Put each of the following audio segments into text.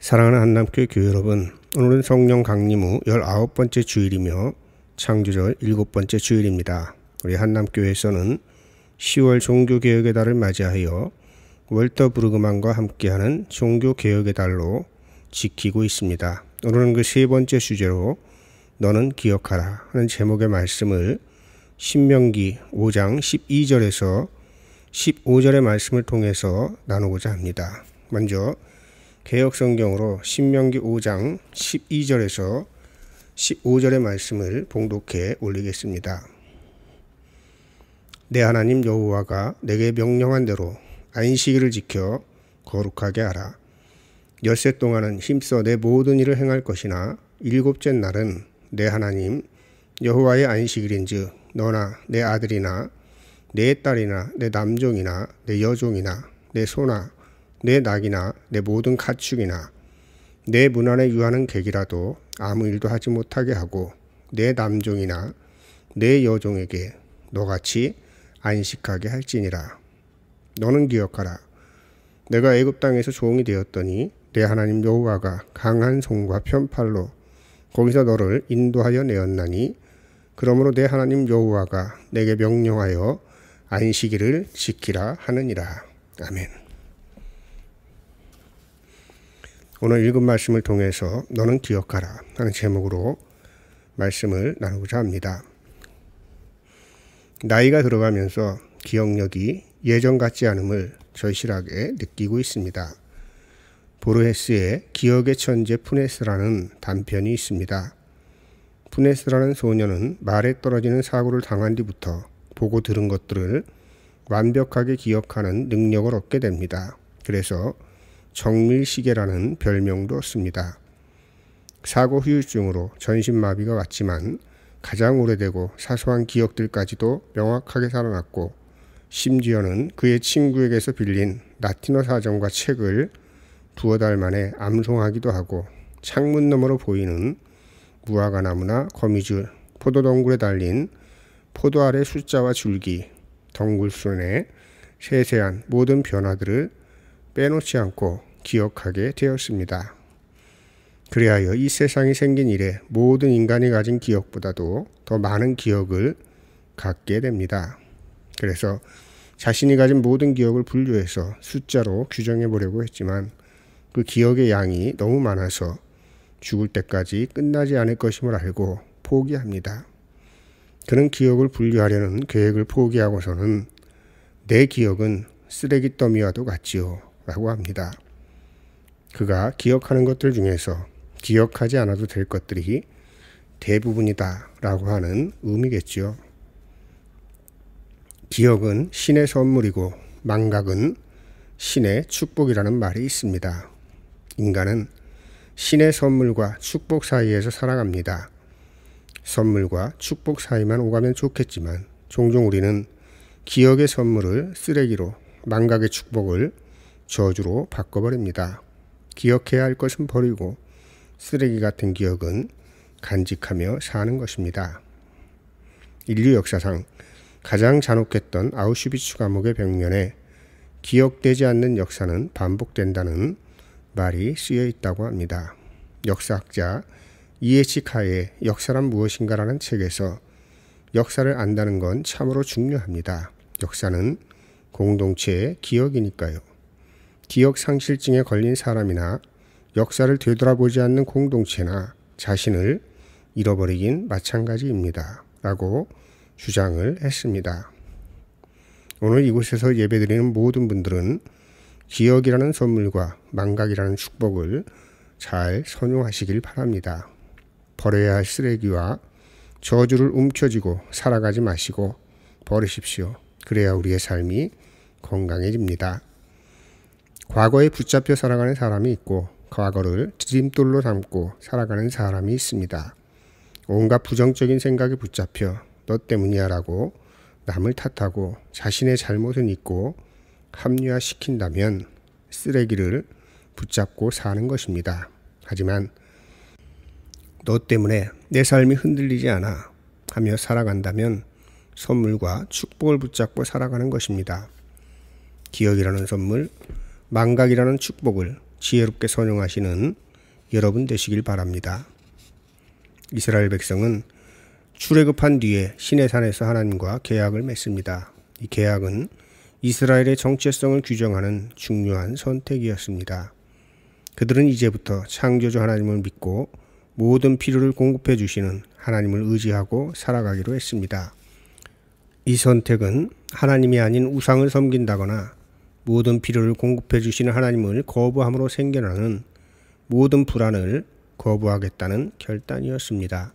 사랑하는 한남교회 교회 여러분, 오늘은 성령 강림 후 19번째 주일이며 창조절 7번째 주일입니다. 우리 한남교회에서는 10월 종교개혁의 달을 맞이하여 월터부르그만과 함께하는 종교개혁의 달로 지키고 있습니다. 오늘은 그 세 번째 주제로 너는 기억하라 하는 제목의 말씀을 신명기 5장 12절에서 15절의 말씀을 통해서 나누고자 합니다. 먼저 개역성경으로 신명기 5장 12절에서 15절의 말씀을 봉독해 올리겠습니다. 내 하나님 여호와가 내게 명령한 대로 안식일을 지켜 거룩하게 하라. 엿새 동안은 힘써 내 모든 일을 행할 것이나 일곱째 날은 내 하나님 여호와의 안식일인즉 너나 내 아들이나 내 딸이나 내 남종이나 내 여종이나 내 소나 내 낙이나 내 모든 가축이나 내 문 안에 유하는 객이라도 아무 일도 하지 못하게 하고 내 남종이나 내 여종에게 너같이 안식하게 할지니라. 너는 기억하라. 내가 애굽 땅에서 종이 되었더니 내 하나님 여호와가 강한 손과 편팔로 거기서 너를 인도하여 내었나니 그러므로 내 하나님 여호와가 내게 명령하여 안식일을 지키라 하느니라. 아멘. 오늘 읽은 말씀을 통해서 너는 기억하라 하는 제목으로 말씀을 나누고자 합니다. 나이가 들어가면서 기억력이 예전 같지 않음을 절실하게 느끼고 있습니다. 보르헤스의 기억의 천재 푸네스라는 단편이 있습니다. 푸네스라는 소녀는 말에 떨어지는 사고를 당한 뒤부터 보고 들은 것들을 완벽하게 기억하는 능력을 얻게 됩니다. 그래서 정밀시계라는 별명도 얻습니다. 사고 후유증으로 전신마비가 왔지만 가장 오래되고 사소한 기억들까지도 명확하게 살아났고 심지어는 그의 친구에게서 빌린 라틴어 사전과 책을 두어 달 만에 암송하기도 하고 창문 너머로 보이는 무화과나무나 거미줄, 포도덩굴에 달린 포도 알의 숫자와 줄기, 덩굴순의 세세한 모든 변화들을 빼놓지 않고 기억하게 되었습니다. 그리하여 이 세상이 생긴 이래 모든 인간이 가진 기억보다도 더 많은 기억을 갖게 됩니다. 그래서 자신이 가진 모든 기억을 분류해서 숫자로 규정해 보려고 했지만 그 기억의 양이 너무 많아서 죽을 때까지 끝나지 않을 것임을 알고 포기합니다. 그는 기억을 분류하려는 계획을 포기하고서는 내 기억은 쓰레기 더미와도 같지요 라고 합니다. 그가 기억하는 것들 중에서 기억하지 않아도 될 것들이 대부분이다 라고 하는 의미겠죠. 기억은 신의 선물이고 망각은 신의 축복이라는 말이 있습니다. 인간은 신의 선물과 축복 사이에서 살아갑니다. 선물과 축복 사이만 오가면 좋겠지만 종종 우리는 기억의 선물을 쓰레기로 망각의 축복을 저주로 바꿔버립니다. 기억해야 할 것은 버리고 쓰레기 같은 기억은 간직하며 사는 것입니다. 인류 역사상 가장 잔혹했던 아우슈비츠 감옥의 벽면에 기억되지 않는 역사는 반복된다는 말이 쓰여 있다고 합니다. 역사학자 이에치 카의 역사란 무엇인가라는 책에서 역사를 안다는 건 참으로 중요합니다. 역사는 공동체의 기억이니까요. 기억 상실증에 걸린 사람이나 역사를 되돌아보지 않는 공동체나 자신을 잃어버리긴 마찬가지입니다. 라고 주장을 했습니다. 오늘 이곳에서 예배드리는 모든 분들은 기억이라는 선물과 망각이라는 축복을 잘 선용하시길 바랍니다. 버려야 할 쓰레기와 저주를 움켜쥐고 살아가지 마시고 버리십시오. 그래야 우리의 삶이 건강해집니다. 과거에 붙잡혀 살아가는 사람이 있고 과거를 디딤돌로 삼고 살아가는 사람이 있습니다. 온갖 부정적인 생각에 붙잡혀 너 때문이야 라고 남을 탓하고 자신의 잘못은 잊고 합리화시킨다면 쓰레기를 붙잡고 사는 것입니다. 하지만 너 때문에 내 삶이 흔들리지 않아 하며 살아간다면 선물과 축복을 붙잡고 살아가는 것입니다. 기억이라는 선물, 망각이라는 축복을 지혜롭게 선용하시는 여러분 되시길 바랍니다. 이스라엘 백성은 출애굽한 뒤에 시내산에서 하나님과 계약을 맺습니다. 이 계약은 이스라엘의 정체성을 규정하는 중요한 선택이었습니다. 그들은 이제부터 창조주 하나님을 믿고 모든 필요를 공급해 주시는 하나님을 의지하고 살아가기로 했습니다. 이 선택은 하나님이 아닌 우상을 섬긴다거나 모든 필요를 공급해 주시는 하나님을 거부함으로 생겨나는 모든 불안을 거부하겠다는 결단이었습니다.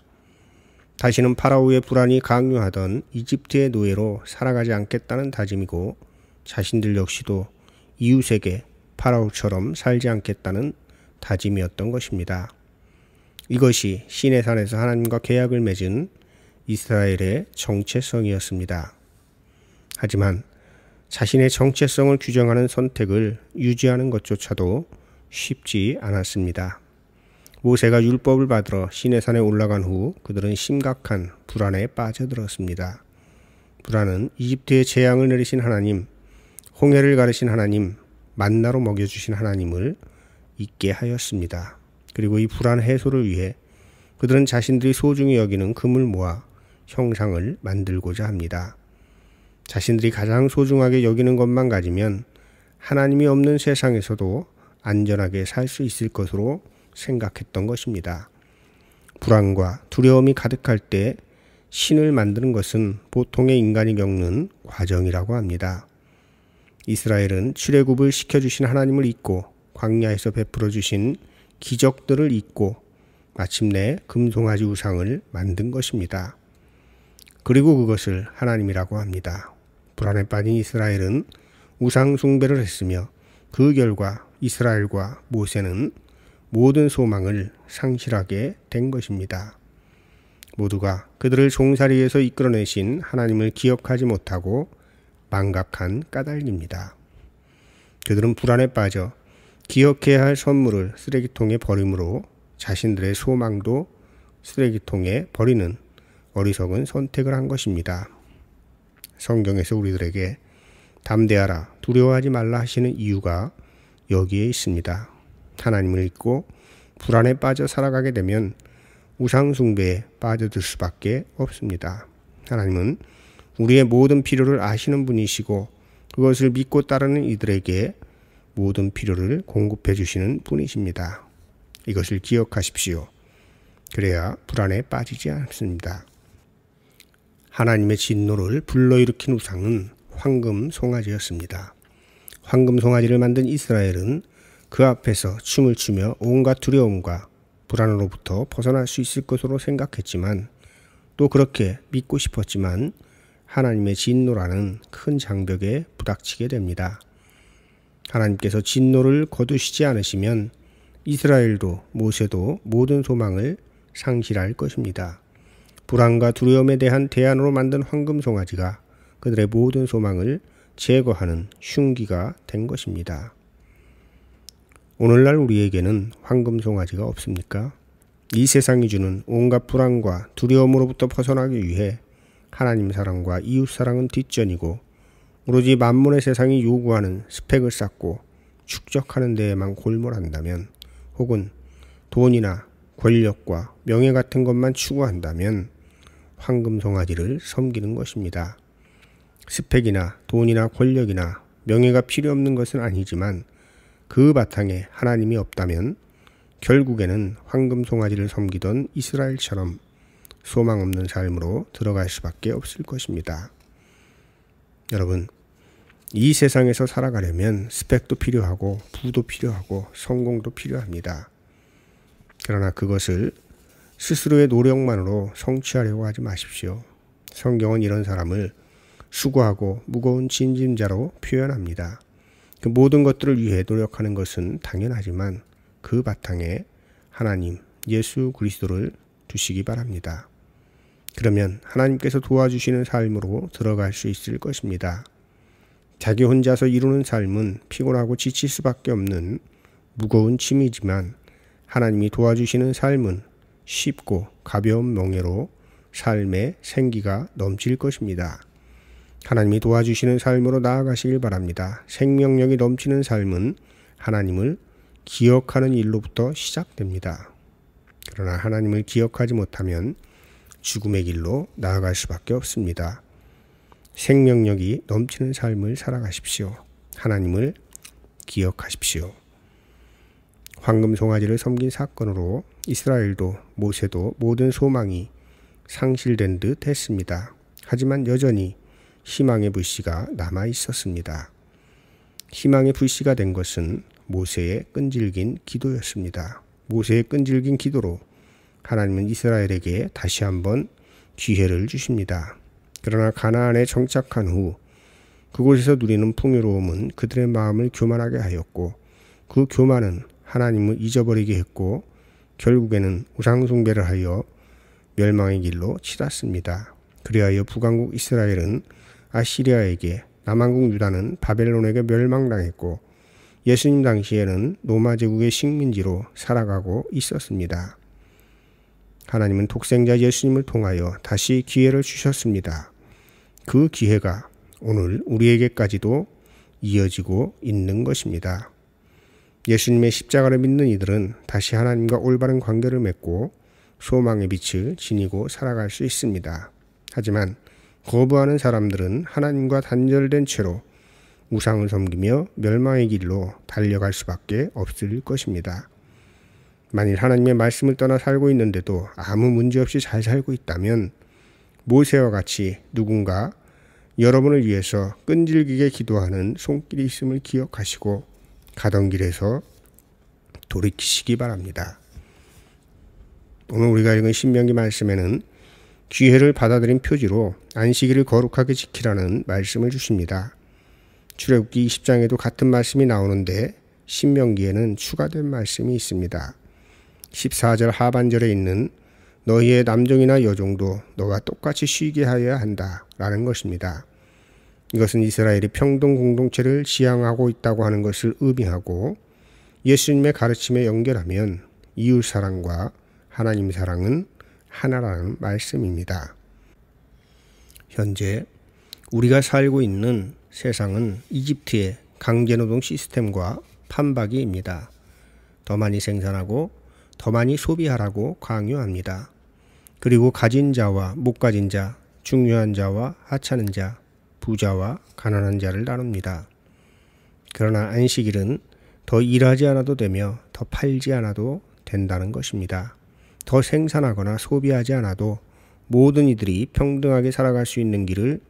다시는 파라오의 불안이 강요하던 이집트의 노예로 살아가지 않겠다는 다짐이고 자신들 역시도 이웃에게 파라오처럼 살지 않겠다는 다짐이었던 것입니다. 이것이 시내산에서 하나님과 계약을 맺은 이스라엘의 정체성이었습니다. 하지만 자신의 정체성을 규정하는 선택을 유지하는 것조차도 쉽지 않았습니다. 모세가 율법을 받으러 시내산에 올라간 후 그들은 심각한 불안에 빠져들었습니다. 불안은 이집트에 재앙을 내리신 하나님, 홍해를 가르신 하나님, 만나로 먹여주신 하나님을 잊게 하였습니다. 그리고 이 불안 해소를 위해 그들은 자신들이 소중히 여기는 금을 모아 형상을 만들고자 합니다. 자신들이 가장 소중하게 여기는 것만 가지면 하나님이 없는 세상에서도 안전하게 살 수 있을 것으로 생각했던 것입니다. 불안과 두려움이 가득할 때 신을 만드는 것은 보통의 인간이 겪는 과정이라고 합니다. 이스라엘은 출애굽을 시켜주신 하나님을 잊고 광야에서 베풀어 주신 기적들을 잊고 마침내 금송아지 우상을 만든 것입니다. 그리고 그것을 하나님이라고 합니다. 불안에 빠진 이스라엘은 우상 숭배를 했으며 그 결과 이스라엘과 모세는 모든 소망을 상실하게 된 것입니다. 모두가 그들을 종살이에서 이끌어내신 하나님을 기억하지 못하고 망각한 까닭입니다. 그들은 불안에 빠져 기억해야 할 선물을 쓰레기통에 버림으로 자신들의 소망도 쓰레기통에 버리는 어리석은 선택을 한 것입니다. 성경에서 우리들에게 담대하라, 두려워하지 말라 하시는 이유가 여기에 있습니다. 하나님을 잊고 불안에 빠져 살아가게 되면 우상 숭배에 빠져들 수밖에 없습니다. 하나님은 우리의 모든 필요를 아시는 분이시고 그것을 믿고 따르는 이들에게 모든 필요를 공급해 주시는 분이십니다. 이것을 기억하십시오. 그래야 불안에 빠지지 않습니다. 하나님의 진노를 불러일으킨 우상은 황금 송아지였습니다. 황금 송아지를 만든 이스라엘은 그 앞에서 춤을 추며 온갖 두려움과 불안으로부터 벗어날 수 있을 것으로 생각했지만 또 그렇게 믿고 싶었지만 하나님의 진노라는 큰 장벽에 부닥치게 됩니다. 하나님께서 진노를 거두시지 않으시면 이스라엘도 모세도 모든 소망을 상실할 것입니다. 불안과 두려움에 대한 대안으로 만든 황금 송아지가 그들의 모든 소망을 제거하는 흉기가 된 것입니다. 오늘날 우리에게는 황금 송아지가 없습니까? 이 세상이 주는 온갖 불안과 두려움으로부터 벗어나기 위해 하나님 사랑과 이웃 사랑은 뒷전이고 오로지 만문의 세상이 요구하는 스펙을 쌓고 축적하는 데에만 골몰한다면 혹은 돈이나 권력과 명예 같은 것만 추구한다면 황금 송아지를 섬기는 것입니다. 스펙이나 돈이나 권력이나 명예가 필요 없는 것은 아니지만 그 바탕에 하나님이 없다면 결국에는 황금 송아지를 섬기던 이스라엘처럼 소망 없는 삶으로 들어갈 수밖에 없을 것입니다. 여러분, 이 세상에서 살아가려면 스펙도 필요하고 부도 필요하고 성공도 필요합니다. 그러나 그것을 스스로의 노력만으로 성취하려고 하지 마십시오. 성경은 이런 사람을 수고하고 무거운 짐진자로 표현합니다. 그 모든 것들을 위해 노력하는 것은 당연하지만 그 바탕에 하나님, 예수 그리스도를 두시기 바랍니다. 그러면 하나님께서 도와주시는 삶으로 들어갈 수 있을 것입니다. 자기 혼자서 이루는 삶은 피곤하고 지칠 수밖에 없는 무거운 짐이지만 하나님이 도와주시는 삶은 쉽고 가벼운 멍에로 삶의 생기가 넘칠 것입니다. 하나님이 도와주시는 삶으로 나아가시길 바랍니다. 생명력이 넘치는 삶은 하나님을 기억하는 일로부터 시작됩니다. 그러나 하나님을 기억하지 못하면 죽음의 길로 나아갈 수밖에 없습니다. 생명력이 넘치는 삶을 살아가십시오. 하나님을 기억하십시오. 황금 송아지를 섬긴 사건으로 이스라엘도 모세도 모든 소망이 상실된 듯 했습니다. 하지만 여전히 희망의 불씨가 남아 있었습니다. 희망의 불씨가 된 것은 모세의 끈질긴 기도였습니다. 모세의 끈질긴 기도로 하나님은 이스라엘에게 다시 한번 기회를 주십니다. 그러나 가나안에 정착한 후 그곳에서 누리는 풍요로움은 그들의 마음을 교만하게 하였고 그 교만은 하나님을 잊어버리게 했고 결국에는 우상숭배를 하여 멸망의 길로 치닫습니다. 그리하여 북왕국 이스라엘은 아시리아에게, 남왕국 유다는 바벨론에게 멸망당했고 예수님 당시에는 로마 제국의 식민지로 살아가고 있었습니다. 하나님은 독생자 예수님을 통하여 다시 기회를 주셨습니다. 그 기회가 오늘 우리에게까지도 이어지고 있는 것입니다. 예수님의 십자가를 믿는 이들은 다시 하나님과 올바른 관계를 맺고 소망의 빛을 지니고 살아갈 수 있습니다. 하지만 거부하는 사람들은 하나님과 단절된 채로 우상을 섬기며 멸망의 길로 달려갈 수밖에 없을 것입니다. 만일 하나님의 말씀을 떠나 살고 있는데도 아무 문제 없이 잘 살고 있다면 모세와 같이 누군가 여러분을 위해서 끈질기게 기도하는 손길이 있음을 기억하시고 가던 길에서 돌이키시기 바랍니다. 오늘 우리가 읽은 신명기 말씀에는 기회를 받아들인 표지로 안식일을 거룩하게 지키라는 말씀을 주십니다. 출애굽기 20장에도 같은 말씀이 나오는데 신명기에는 추가된 말씀이 있습니다. 14절 하반절에 있는 너희의 남종이나 여종도 너와 똑같이 쉬게 하여야 한다 라는 것입니다. 이것은 이스라엘이 평등 공동체를 지향하고 있다고 하는 것을 의미하고 예수님의 가르침에 연결하면 이웃사랑과 하나님 사랑은 하나라는 말씀입니다. 현재 우리가 살고 있는 세상은 이집트의 강제노동 시스템과 판박이입니다. 더 많이 생산하고 더 많이 소비하라고 강요합니다. 그리고 가진 자와 못 가진 자, 중요한 자와 하찮은 자, 부자와 가난한 자를 나눕니다. 그러나 안식일은 더 일하지 않아도 되며 더 팔지 않아도 된다는 것입니다. 더 생산하거나 소비하지 않아도 모든 이들이 평등하게 살아갈 수 있는 길을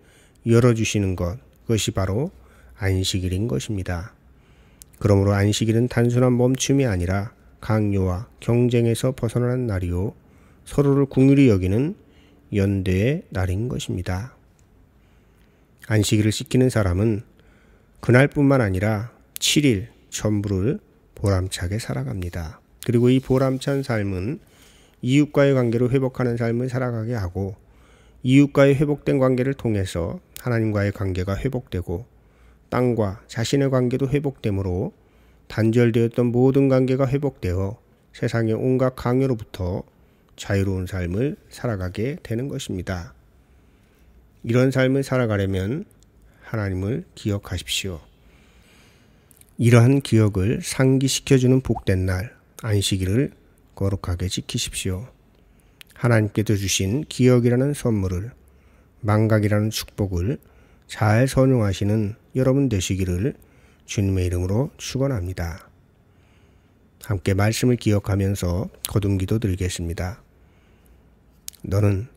열어주시는 것, 그것이 바로 안식일인 것입니다. 그러므로 안식일은 단순한 멈춤이 아니라 강요와 경쟁에서 벗어나는 날이요 서로를 긍휼히 여기는 연대의 날인 것입니다. 안식일을 지키는 사람은 그날뿐만 아니라 7일 전부를 보람차게 살아갑니다. 그리고 이 보람찬 삶은 이웃과의 관계를 회복하는 삶을 살아가게 하고 이웃과의 회복된 관계를 통해서 하나님과의 관계가 회복되고 땅과 자신의 관계도 회복되므로 단절되었던 모든 관계가 회복되어 세상의 온갖 강요로부터 자유로운 삶을 살아가게 되는 것입니다. 이런 삶을 살아가려면 하나님을 기억하십시오. 이러한 기억을 상기시켜주는 복된 날 안식일을 거룩하게 지키십시오. 하나님께서 주신 기억이라는 선물을, 망각이라는 축복을 잘 선용하시는 여러분 되시기를 주님의 이름으로 축원합니다. 함께 말씀을 기억하면서 거듭 기도 드리겠습니다. 너는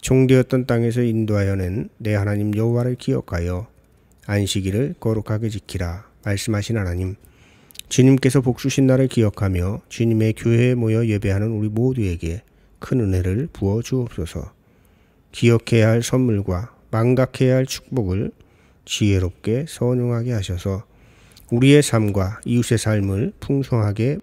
종되었던 땅에서 인도하여 낸 내 하나님 여호와를 기억하여 안식일을 거룩하게 지키라 말씀하신 하나님, 주님께서 복 주신 날을 기억하며 주님의 교회에 모여 예배하는 우리 모두에게 큰 은혜를 부어 주옵소서. 기억해야 할 선물과 망각해야 할 축복을 지혜롭게 선용하게 하셔서 우리의 삶과 이웃의 삶을 풍성하게